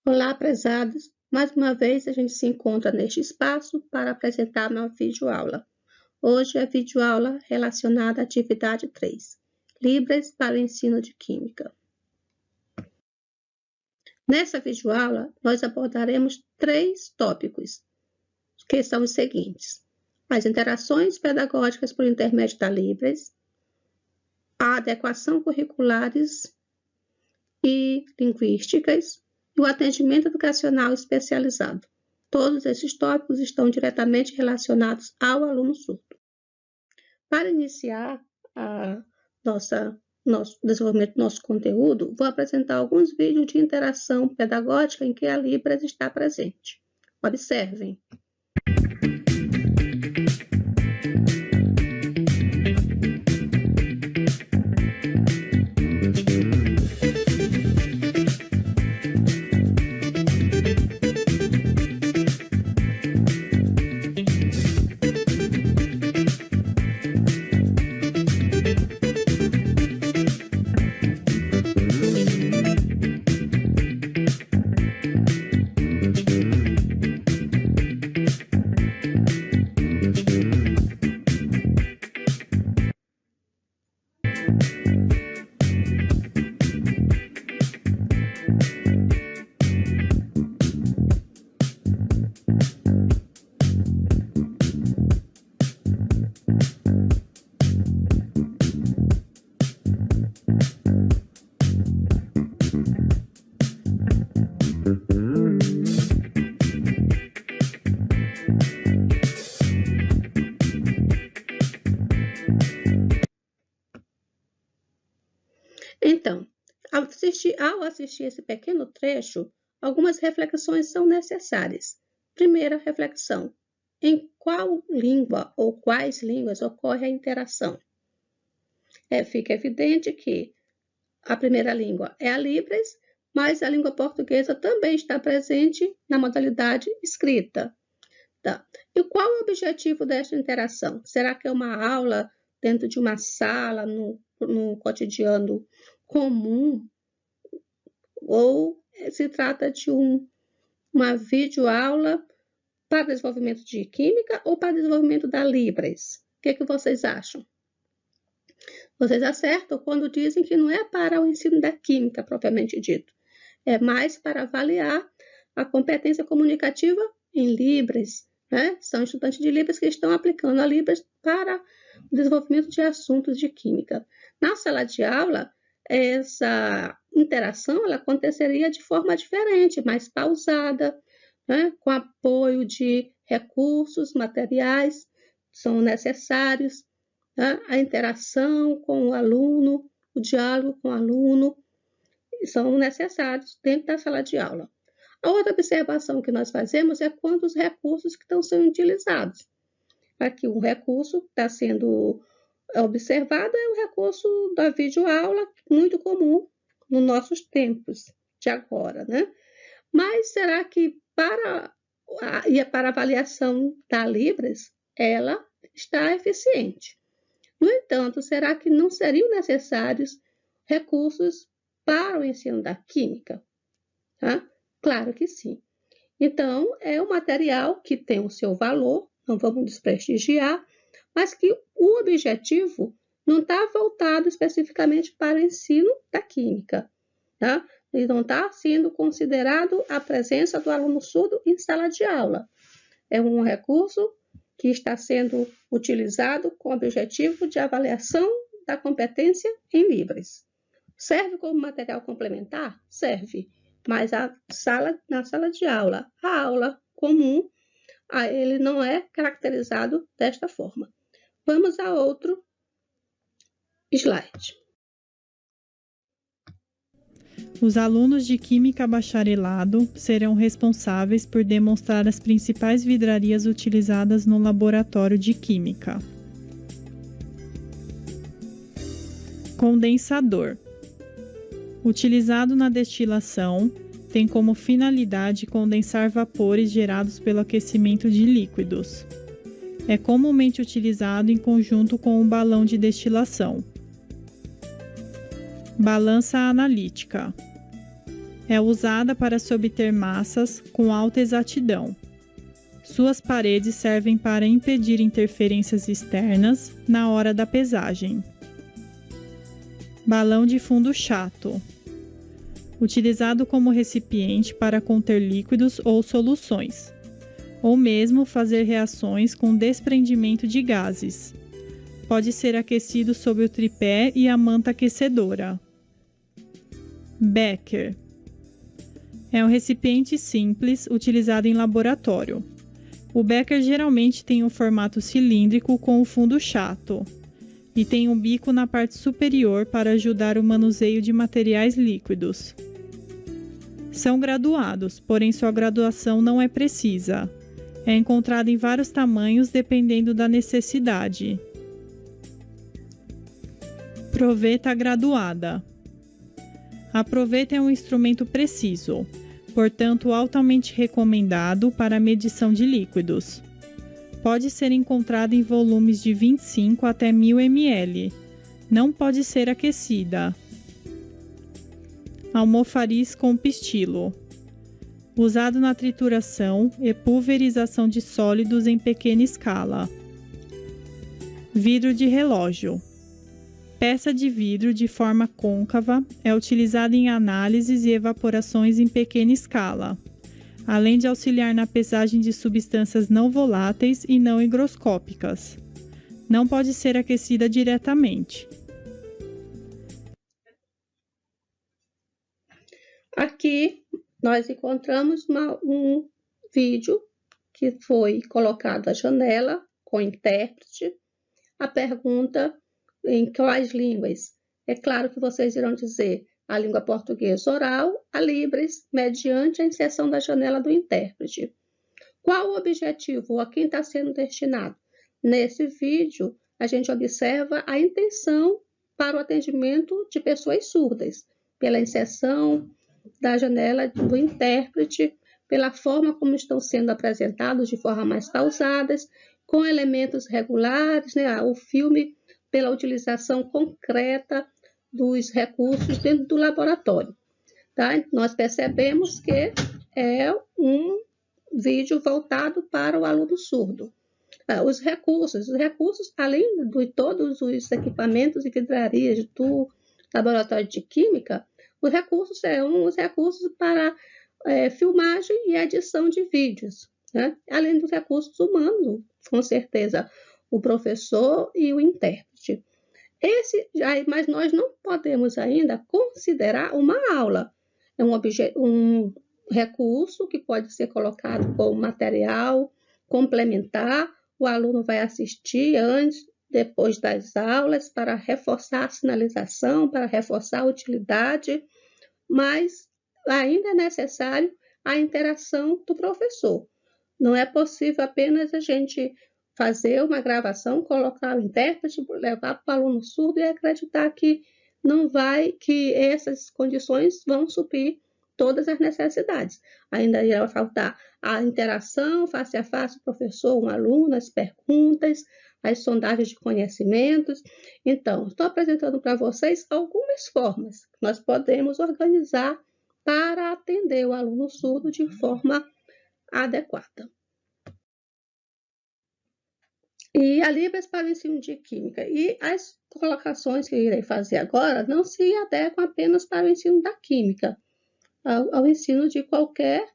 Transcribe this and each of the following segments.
Olá, prezados! Mais uma vez a gente se encontra neste espaço para apresentar uma videoaula. Hoje é a videoaula relacionada à atividade 3, Libras para o ensino de Química. Nessa videoaula, nós abordaremos 3 tópicos, que são os seguintes: as interações pedagógicas por intermédio da Libras, a adequação curriculares e linguísticas, e o atendimento educacional especializado. Todos esses tópicos estão diretamente relacionados ao aluno surdo. Para iniciar nosso desenvolvimento do nosso conteúdo, vou apresentar alguns vídeos de interação pedagógica em que a Libras está presente. Observem. Então, ao assistir esse pequeno trecho, algumas reflexões são necessárias. Primeira reflexão: em qual língua ou quais línguas ocorre a interação? Fica evidente que a primeira língua é a Libras, mas a língua portuguesa também está presente na modalidade escrita. Tá. E qual é o objetivo desta interação? Será que é uma aula dentro de uma sala, no cotidiano comum? Ou se trata de uma videoaula para desenvolvimento de Química ou para desenvolvimento da Libras? O que vocês acham? Vocês acertam quando dizem que não é para o ensino da Química, propriamente dito. É mais para avaliar a competência comunicativa em Libras, né? São estudantes de Libras que estão aplicando a Libras para o desenvolvimento de assuntos de Química. Na sala de aula, essa interação ela aconteceria de forma diferente, mais pausada, né? Com apoio de recursos materiais que são necessários, né? A interação com o aluno, o diálogo com o aluno, são necessários dentro da sala de aula. A outra observação que nós fazemos é quanto os recursos que estão sendo utilizados. Aqui, um recurso que está sendo observado é o recurso da videoaula, muito comum nos nossos tempos de agora, né? Mas será que para a avaliação da Libras, ela está eficiente? No entanto, será que não seriam necessários recursos para o ensino da Química? Tá? Claro que sim. Então, é um material que tem o seu valor, não vamos desprestigiar, mas que o objetivo não está voltado especificamente para o ensino da Química. Tá? E não está sendo considerado a presença do aluno surdo em sala de aula. É um recurso que está sendo utilizado com o objetivo de avaliação da competência em Libras. Serve como material complementar? Serve, mas na sala de aula, a aula comum, ele não é caracterizado desta forma. Vamos a outro slide. Os alunos de Química Bacharelado serão responsáveis por demonstrar as principais vidrarias utilizadas no laboratório de Química. Condensador. Utilizado na destilação, tem como finalidade condensar vapores gerados pelo aquecimento de líquidos. É comumente utilizado em conjunto com um balão de destilação. Balança analítica. É usada para se obter massas com alta exatidão. Suas paredes servem para impedir interferências externas na hora da pesagem. Balão de fundo chato. Utilizado como recipiente para conter líquidos ou soluções, ou mesmo fazer reações com desprendimento de gases. Pode ser aquecido sob o tripé e a manta aquecedora. Becker. É um recipiente simples utilizado em laboratório. O becker geralmente tem um formato cilíndrico com o fundo chato e tem um bico na parte superior para ajudar o manuseio de materiais líquidos. São graduados, porém sua graduação não é precisa. É encontrado em vários tamanhos dependendo da necessidade. Proveta graduada. A proveta é um instrumento preciso, portanto altamente recomendado para a medição de líquidos. Pode ser encontrada em volumes de 25 até 1000 ml. Não pode ser aquecida. Almofariz com pistilo. Usado na trituração e pulverização de sólidos em pequena escala. Vidro de relógio. Peça de vidro de forma côncava é utilizada em análises e evaporações em pequena escala, além de auxiliar na pesagem de substâncias não voláteis e não higroscópicas. Não pode ser aquecida diretamente. Aqui nós encontramos um vídeo que foi colocado à janela com intérprete. A pergunta: em quais línguas? É claro que vocês irão dizer a língua portuguesa oral, a Libras, mediante a inserção da janela do intérprete. Qual o objetivo ou a quem está sendo destinado? Nesse vídeo, a gente observa a intenção para o atendimento de pessoas surdas, pela inserção da janela do intérprete, pela forma como estão sendo apresentados de forma mais pausadas, com elementos regulares, né? O filme pela utilização concreta dos recursos dentro do laboratório. Tá? Nós percebemos que é um vídeo voltado para o aluno surdo. Os recursos, além de todos os equipamentos e vidrarias do laboratório de química, os recursos são os recursos para filmagem e edição de vídeos, né? Além dos recursos humanos, com certeza, o professor e o intérprete. Mas nós não podemos ainda considerar uma aula. É um recurso que pode ser colocado como material complementar. O aluno vai assistir antes, depois das aulas, para reforçar a sinalização, para reforçar a utilidade, mas ainda é necessário a interação do professor. Não é possível apenas a gente fazer uma gravação, colocar o intérprete, levar para o aluno surdo e acreditar que que essas condições vão suprir todas as necessidades. Ainda irá faltar a interação face a face, professor, um aluno, as perguntas, as sondagens de conhecimentos. Então, estou apresentando para vocês algumas formas que nós podemos organizar para atender o aluno surdo de forma adequada. E a Libras para o ensino de Química. E as colocações que eu irei fazer agora não se adequam apenas para o ensino da Química, ao ensino de qualquer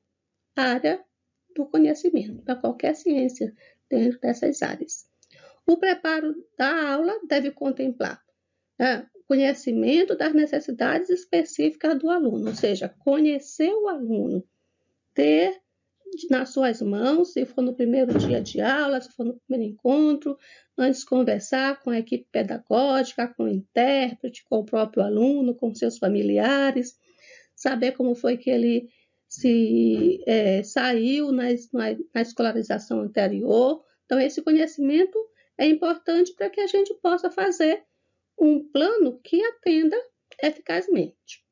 área do conhecimento, para qualquer ciência dentro dessas áreas. O preparo da aula deve contemplar conhecimento das necessidades específicas do aluno, ou seja, conhecer o aluno, ter nas suas mãos, se for no primeiro dia de aula, se for no primeiro encontro, antes conversar com a equipe pedagógica, com o intérprete, com o próprio aluno, com seus familiares, saber como foi que ele saiu na escolarização anterior. Então, esse conhecimento é importante para que a gente possa fazer um plano que atenda eficazmente,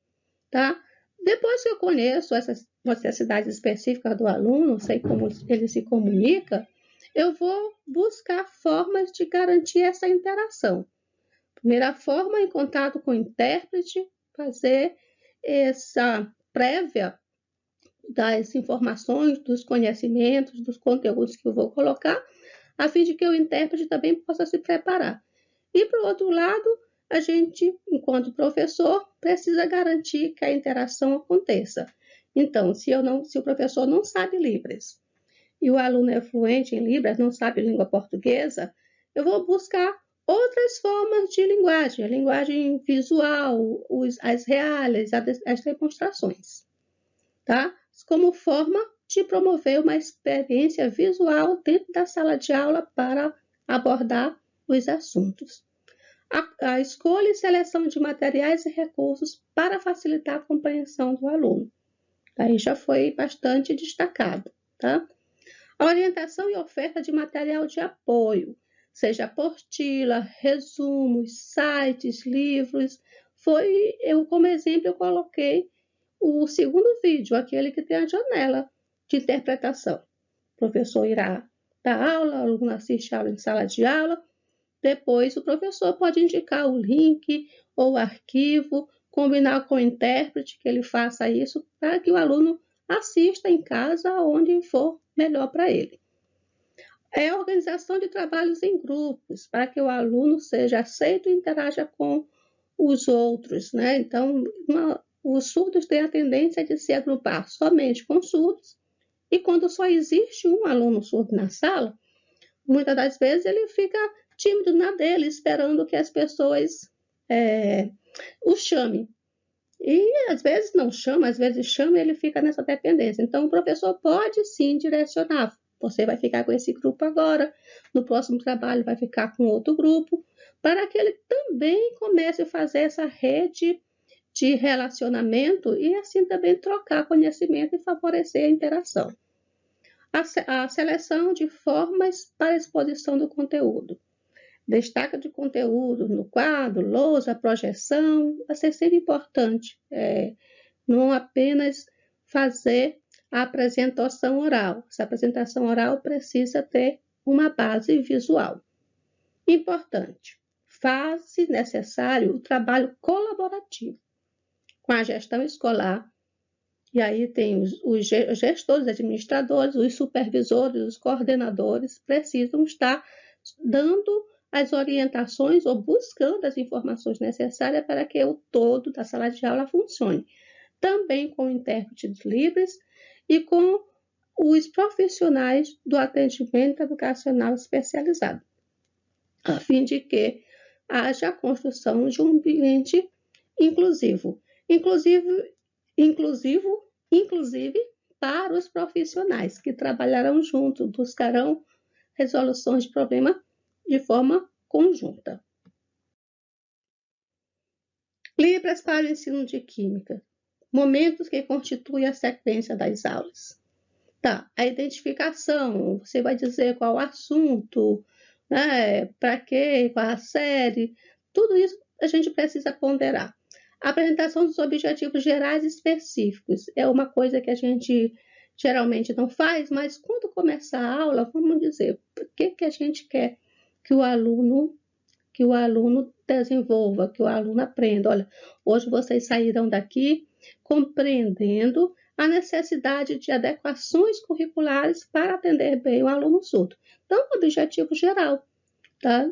tá? Depois que eu conheço essas necessidades específicas do aluno, sei como ele se comunica, eu vou buscar formas de garantir essa interação. Primeira forma, em contato com o intérprete, fazer essa prévia das informações, dos conhecimentos, dos conteúdos que eu vou colocar, a fim de que o intérprete também possa se preparar. E, por outro lado, a gente, enquanto professor, precisa garantir que a interação aconteça. Então, se o professor não sabe Libras e o aluno é fluente em Libras, não sabe língua portuguesa, eu vou buscar outras formas de linguagem, a linguagem visual, as reales, as demonstrações, tá? Como forma de promover uma experiência visual dentro da sala de aula para abordar os assuntos. A escolha e seleção de materiais e recursos para facilitar a compreensão do aluno. Aí já foi bastante destacado, tá? A orientação e oferta de material de apoio, seja apostila, resumos, sites, livros. Como exemplo, eu coloquei o segundo vídeo, aquele que tem a janela de interpretação. O professor irá dar aula, o aluno assiste a aula em sala de aula, depois o professor pode indicar o link ou o arquivo, combinar com o intérprete que ele faça isso para que o aluno assista em casa onde for melhor para ele. É a organização de trabalhos em grupos, para que o aluno seja aceito e interaja com os outros, né? Então, os surdos têm a tendência de se agrupar somente com surdos, e quando só existe um aluno surdo na sala, muitas das vezes ele fica tímido na dele, esperando que as pessoas o chamem. E às vezes não chama, às vezes chama e ele fica nessa dependência. Então, o professor pode sim direcionar. Você vai ficar com esse grupo agora, no próximo trabalho vai ficar com outro grupo, para que ele também comece a fazer essa rede de relacionamento e assim também trocar conhecimento e favorecer a interação. A seleção de formas para a exposição do conteúdo. Destaque de conteúdo no quadro, lousa, projeção, vai ser sempre importante. Não apenas fazer a apresentação oral. Essa apresentação oral precisa ter uma base visual. Importante, faz-se necessário o trabalho colaborativo com a gestão escolar, e aí tem os gestores, administradores, os supervisores, os coordenadores, precisam estar dando as orientações ou buscando as informações necessárias para que o todo da sala de aula funcione. Também com intérpretes livres e com os profissionais do atendimento educacional especializado, a fim de que haja a construção de um ambiente inclusivo, inclusive para os profissionais que trabalharão junto, buscarão resoluções de problemas de forma conjunta. Libras para o ensino de química. Momentos que constituem a sequência das aulas. Tá, a identificação, você vai dizer qual o assunto, né, para quê, qual a série, tudo isso a gente precisa ponderar. A apresentação dos objetivos gerais específicos é uma coisa que a gente geralmente não faz, mas quando começar a aula, vamos dizer o que a gente quer que o aluno desenvolva, que o aluno aprenda. Olha, hoje vocês sairão daqui compreendendo a necessidade de adequações curriculares para atender bem o aluno surdo. Então, objetivo geral, tá?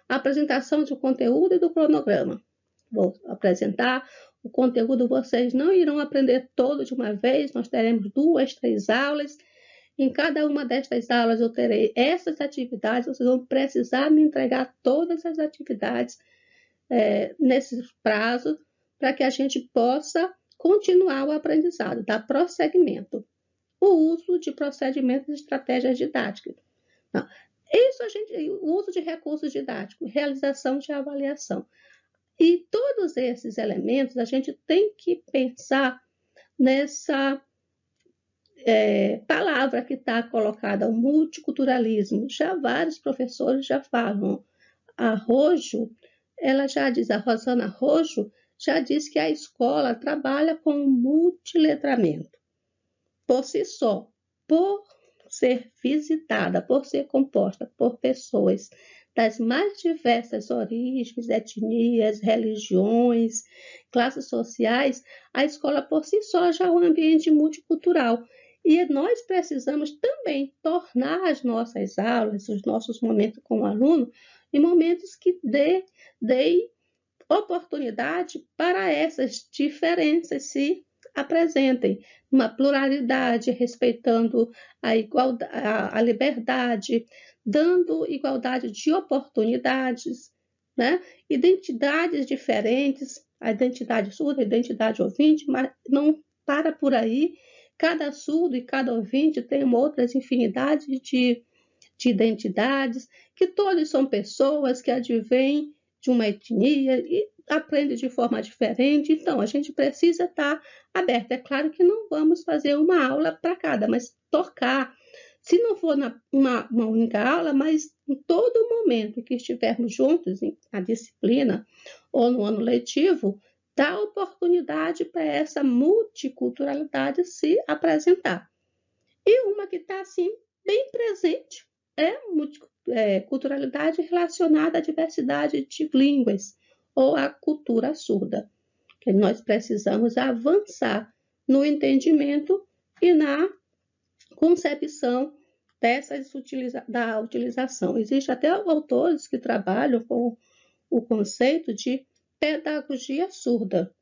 A apresentação do conteúdo e do cronograma. Vou apresentar o conteúdo, vocês não irão aprender todo de uma vez, nós teremos 2, 3 aulas. Em cada uma destas aulas eu terei essas atividades, vocês vão precisar me entregar todas as atividades nesse prazo, para que a gente possa continuar o aprendizado, dar prosseguimento. O uso de procedimentos e estratégias didáticas. Não, o uso de recursos didáticos, realização de avaliação. E todos esses elementos a gente tem que pensar nessa palavra que está colocada, o multiculturalismo. Já vários professores já falam. A Rojo, ela já diz, a Rosana Rojo, já diz que a escola trabalha com multiletramento. Por si só, por ser visitada, por ser composta por pessoas das mais diversas origens, etnias, religiões, classes sociais, a escola por si só já é um ambiente multicultural. E nós precisamos também tornar as nossas aulas, os nossos momentos com o aluno, em momentos que deem oportunidade para essas diferenças se apresentem, uma pluralidade, respeitando a igualdade, a liberdade, dando igualdade de oportunidades, né? Identidades diferentes, a identidade surda, a identidade ouvinte, mas não para por aí. Cada surdo e cada ouvinte tem outras infinidades de identidades, que todos são pessoas que advêm de uma etnia e aprendem de forma diferente. Então, a gente precisa estar aberto. É claro que não vamos fazer uma aula para cada, mas tocar. Se não for uma única aula, mas em todo momento que estivermos juntos na disciplina ou no ano letivo, dá oportunidade para essa multiculturalidade se apresentar. E uma que está assim bem presente é culturalidade relacionada à diversidade de línguas ou à cultura surda, que nós precisamos avançar no entendimento e na concepção da utilização. Existem até autores que trabalham com o conceito de pedagogia surda,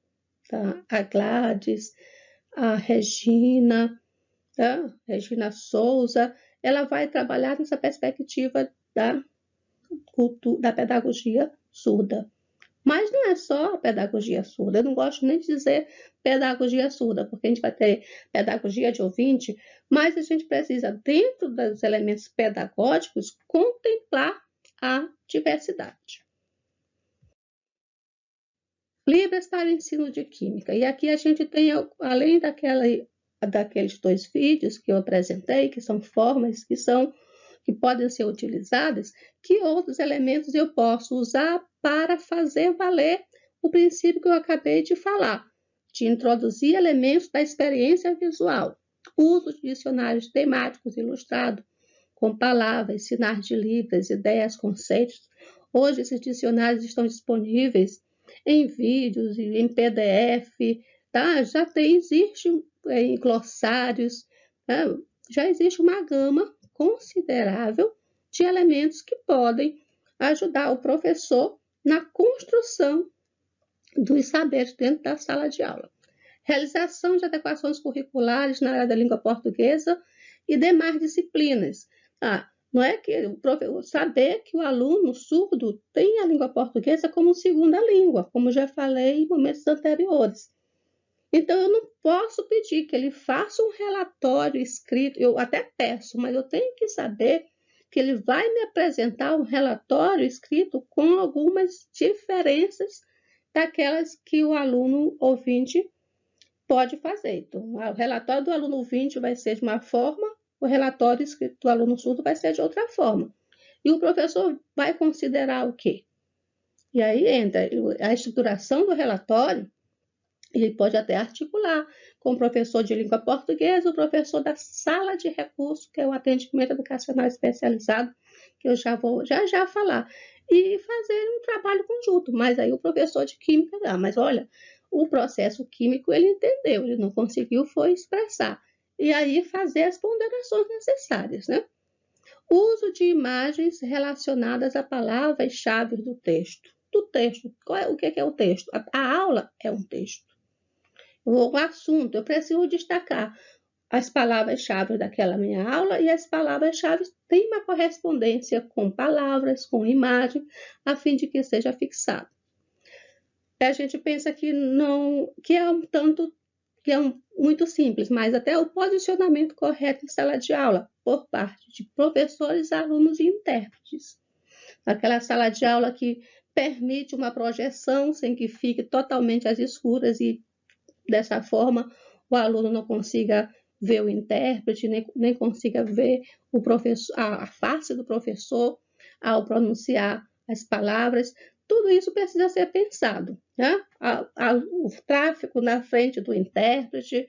tá? A Gladys, a Regina, tá? Regina Souza, ela vai trabalhar nessa perspectiva da pedagogia surda. Mas não é só a pedagogia surda, eu não gosto nem de dizer pedagogia surda, porque a gente vai ter pedagogia de ouvinte, mas a gente precisa, dentro dos elementos pedagógicos, contemplar a diversidade. Libras para o ensino de química. E aqui a gente tem, além daqueles 2 vídeos que eu apresentei, que são formas que podem ser utilizadas, que outros elementos eu posso usar para fazer valer o princípio que eu acabei de falar, de introduzir elementos da experiência visual, uso de dicionários temáticos ilustrados, com palavras, sinais de libras, ideias, conceitos. Hoje esses dicionários estão disponíveis em vídeos, em PDF, tá? Existe em glossários, tá? Já existe uma gama considerável de elementos que podem ajudar o professor na construção dos saberes dentro da sala de aula. Realização de adequações curriculares na área da língua portuguesa e demais disciplinas. Não é que o professor saber que o aluno surdo tem a língua portuguesa como segunda língua, como já falei em momentos anteriores. Então, eu não posso pedir que ele faça um relatório escrito, eu até peço, mas eu tenho que saber que ele vai me apresentar um relatório escrito com algumas diferenças daquelas que o aluno ouvinte pode fazer. Então, o relatório do aluno ouvinte vai ser de uma forma, o relatório escrito do aluno surdo vai ser de outra forma. E o professor vai considerar o quê? E aí entra a estruturação do relatório. Ele pode até articular com o professor de língua portuguesa, o professor da sala de recursos, que é o atendimento educacional especializado, que eu já vou já falar, e fazer um trabalho conjunto. Mas aí o professor de química, mas olha, o processo químico ele entendeu, ele não conseguiu foi expressar. E aí fazer as ponderações necessárias, né? Uso de imagens relacionadas a palavras-chave do texto. O que é o texto? A aula é um texto. O assunto, eu preciso destacar as palavras-chave daquela minha aula e as palavras-chave têm uma correspondência com palavras, com imagem, a fim de que seja fixado. A gente pensa que é muito simples, mas até o posicionamento correto em sala de aula por parte de professores, alunos e intérpretes. Aquela sala de aula que permite uma projeção sem que fique totalmente às escuras e dessa forma o aluno não consiga ver o intérprete, nem consiga ver o professor, a face do professor ao pronunciar as palavras. Tudo isso precisa ser pensado, né? O tráfego na frente do intérprete,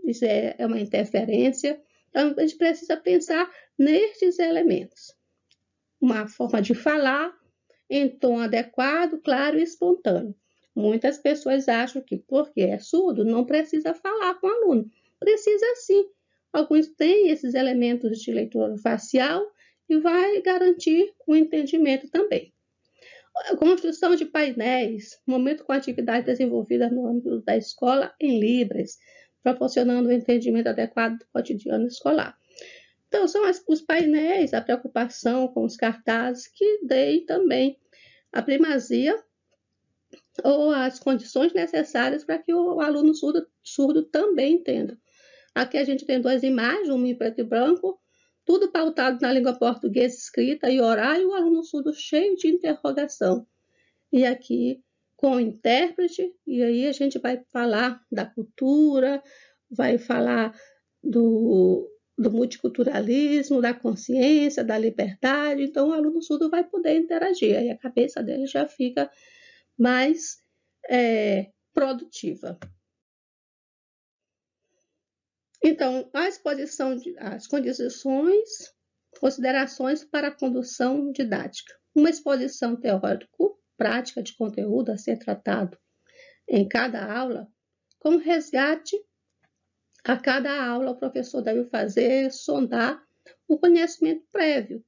isso é uma interferência. Então, a gente precisa pensar nestes elementos. uma forma de falar em tom adequado, claro e espontâneo. Muitas pessoas acham que porque é surdo não precisa falar com o aluno. Precisa sim. Alguns têm esses elementos de leitura facial e vai garantir o entendimento também. A construção de painéis, momento com atividades desenvolvidas no âmbito da escola em Libras, proporcionando o entendimento adequado do cotidiano escolar. Então, são os painéis, a preocupação com os cartazes que deem também a primazia ou as condições necessárias para que o aluno surdo também entenda. Aqui a gente tem duas imagens, uma em preto e branco, tudo pautado na língua portuguesa escrita e oral, e o aluno surdo cheio de interrogação. E aqui com o intérprete, e aí a gente vai falar da cultura, vai falar do multiculturalismo, da consciência, da liberdade. Então, o aluno surdo vai poder interagir, aí a cabeça dele já fica mais produtiva. Então, as condições, considerações para a condução didática. Uma exposição teórico-prática de conteúdo a ser tratado em cada aula, como resgate a cada aula, o professor deve sondar o conhecimento prévio.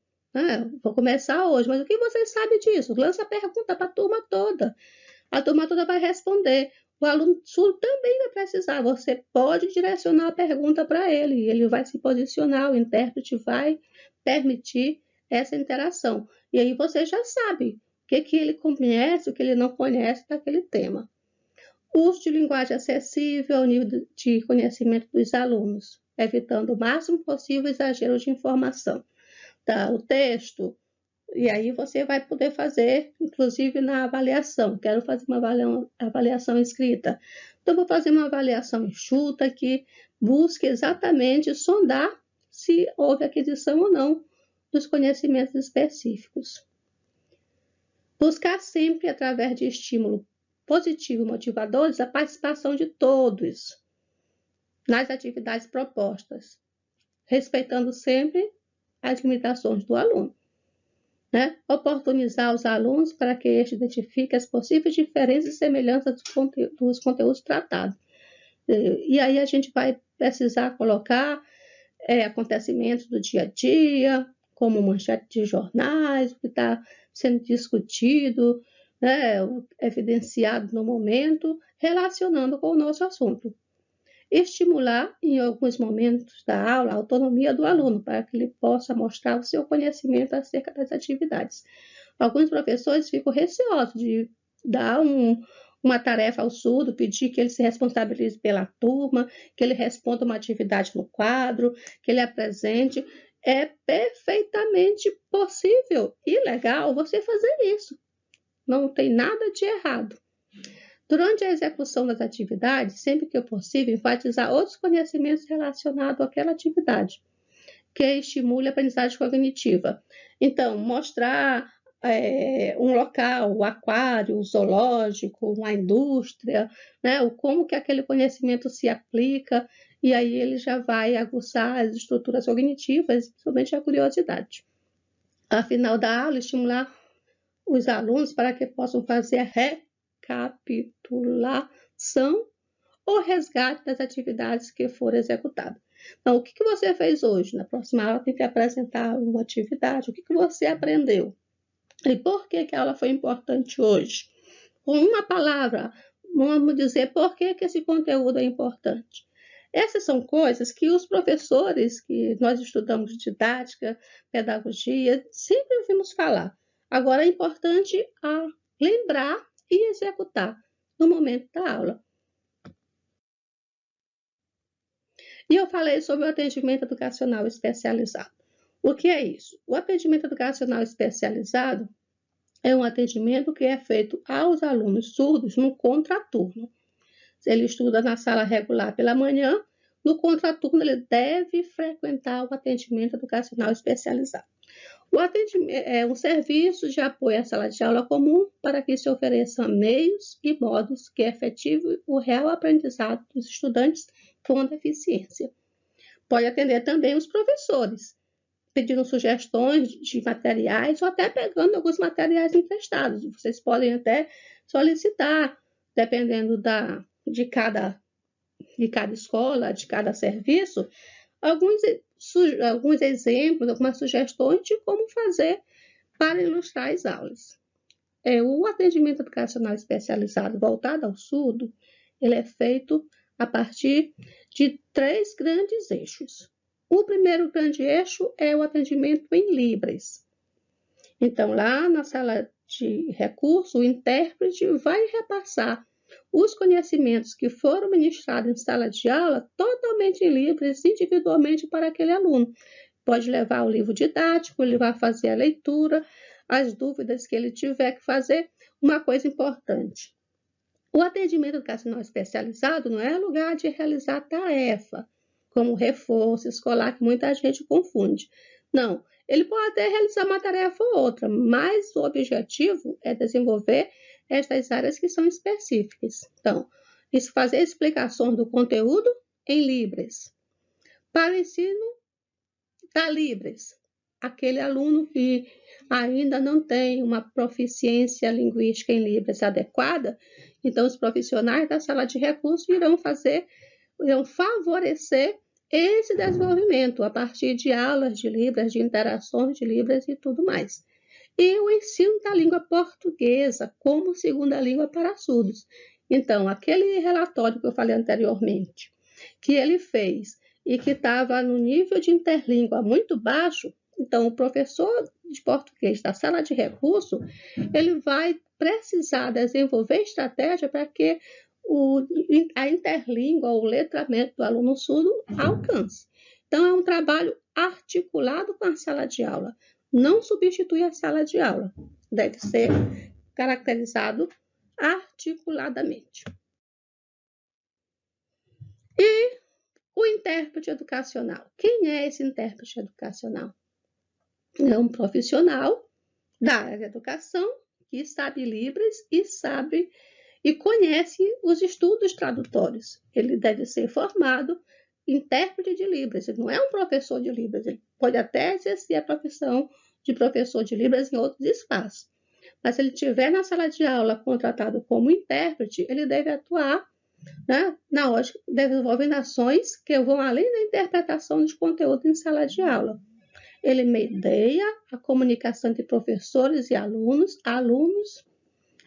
Vou começar hoje, mas o que você sabe disso? Lança a pergunta para a turma toda. A turma toda vai responder. O aluno surdo também vai precisar. Você pode direcionar a pergunta para ele, e ele vai se posicionar, o intérprete vai permitir essa interação. E aí você já sabe o que ele conhece, o que ele não conhece daquele tema. Uso de linguagem acessível ao nível de conhecimento dos alunos, evitando o máximo possível o exagero de informação. O texto, e aí você vai poder fazer, inclusive na avaliação. Quero fazer uma avaliação escrita. Então, vou fazer uma avaliação enxuta que busque exatamente sondar se houve aquisição ou não dos conhecimentos específicos. Buscar sempre, através de estímulo positivo e motivadores, a participação de todos nas atividades propostas, respeitando sempre as limitações do aluno. Oportunizar os alunos para que estes identifiquem as possíveis diferenças e semelhanças dos conteúdos tratados. E aí a gente vai precisar colocar acontecimentos do dia a dia, como manchete de jornais, o que está sendo discutido, evidenciado no momento, relacionando com o nosso assunto. Estimular, em alguns momentos da aula, a autonomia do aluno, para que ele possa mostrar o seu conhecimento acerca das atividades. Alguns professores ficam receosos de dar uma tarefa ao surdo, pedir que ele se responsabilize pela turma, que ele responda uma atividade no quadro, que ele apresente. É perfeitamente possível e legal você fazer isso. Não tem nada de errado. Durante a execução das atividades, sempre que possível, enfatizar outros conhecimentos relacionados àquela atividade, que estimule a aprendizagem cognitiva. Então, mostrar um local, o aquário, o zoológico, uma indústria, como que aquele conhecimento se aplica, e aí ele já vai aguçar as estruturas cognitivas, principalmente a curiosidade. Ao final da aula, estimular os alunos para que possam fazer a recapitulação ou resgate das atividades que foram executadas. Então, o que você fez hoje? Na próxima aula tem que apresentar uma atividade. O que você aprendeu? E por que a aula foi importante hoje? Com uma palavra, vamos dizer por que esse conteúdo é importante. Essas são coisas que os professores, que nós estudamos didática, pedagogia, sempre ouvimos falar. Agora é importante lembrar e executar no momento da aula. E eu falei sobre o atendimento educacional especializado. O que é isso? O atendimento educacional especializado é um atendimento que é feito aos alunos surdos no contraturno. Se ele estuda na sala regular pela manhã, no contraturno ele deve frequentar o atendimento educacional especializado. O atendimento é um serviço de apoio à sala de aula comum para que se ofereçam meios e modos que efetivem o real aprendizado dos estudantes com deficiência. Pode atender também os professores, pedindo sugestões de materiais ou até pegando alguns materiais emprestados. Vocês podem até solicitar, dependendo de cada escola, de cada serviço, alguns exemplos, algumas sugestões de como fazer para ilustrar as aulas. O atendimento educacional especializado voltado ao surdo, ele é feito a partir de 3 grandes eixos. O primeiro grande eixo é o atendimento em Libras. Então, lá na sala de recurso, o intérprete vai repassar os conhecimentos que foram ministrados em sala de aula totalmente em Libras, individualmente para aquele aluno. Pode levar o livro didático, ele vai fazer a leitura, as dúvidas que ele tiver que fazer. Uma coisa importante: o atendimento educacional especializado não é lugar de realizar tarefa, como reforço escolar, que muita gente confunde. Não, ele pode até realizar uma tarefa ou outra, mas o objetivo é desenvolver estas áreas que são específicas. Então, isso fazer explicações do conteúdo em Libras. Para o ensino da Libras, aquele aluno que ainda não tem uma proficiência linguística em Libras adequada, então os profissionais da sala de recursos irão favorecer esse desenvolvimento a partir de aulas de Libras, de interações de Libras e tudo mais. E o ensino da língua portuguesa como segunda língua para surdos. Então, aquele relatório que eu falei anteriormente, que ele fez e que estava no nível de interlíngua muito baixo, então o professor de português da sala de recurso, ele vai precisar desenvolver estratégia para que a interlíngua, o letramento do aluno surdo alcance. Então, é um trabalho articulado com a sala de aula. Não substitui a sala de aula. Deve ser caracterizado articuladamente. E o intérprete educacional. Quem é esse intérprete educacional? É um profissional da área de educação que sabe Libras e conhece os estudos tradutórios. Ele deve ser formado intérprete de Libras. Ele não é um professor de Libras. Ele pode até exercer a profissão de professor de Libras em outros espaços. Mas se ele estiver na sala de aula contratado como intérprete, ele deve atuar, né, na ótica, desenvolvendo ações que vão além da interpretação de conteúdo em sala de aula. Ele media a comunicação entre professores e alunos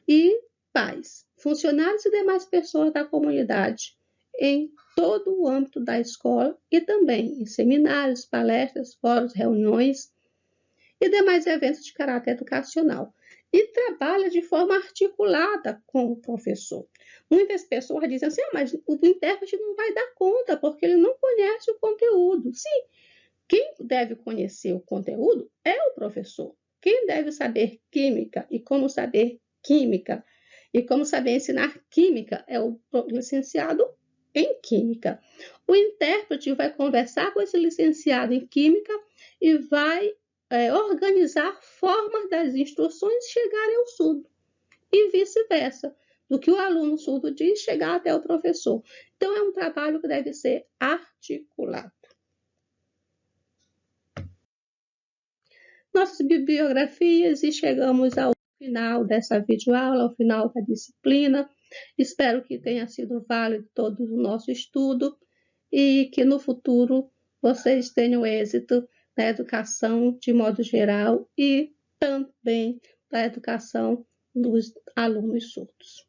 e pais, funcionários e demais pessoas da comunidade em todo o âmbito da escola e também em seminários, palestras, fóruns, reuniões e demais eventos de caráter educacional. E trabalha de forma articulada com o professor. Muitas pessoas dizem assim, mas o intérprete não vai dar conta porque ele não conhece o conteúdo. Sim, quem deve conhecer o conteúdo é o professor. Quem deve saber química e como saber química e como saber ensinar química é o licenciado em química. O intérprete vai conversar com esse licenciado em química e vai organizar formas das instruções chegarem ao surdo e vice-versa, do que o aluno surdo diz chegar até o professor. Então, é um trabalho que deve ser articulado. Nossas bibliografias e chegamos ao final dessa videoaula, ao final da disciplina. Espero que tenha sido válido todo o nosso estudo e que no futuro vocês tenham êxito na educação de modo geral e também na educação dos alunos surdos.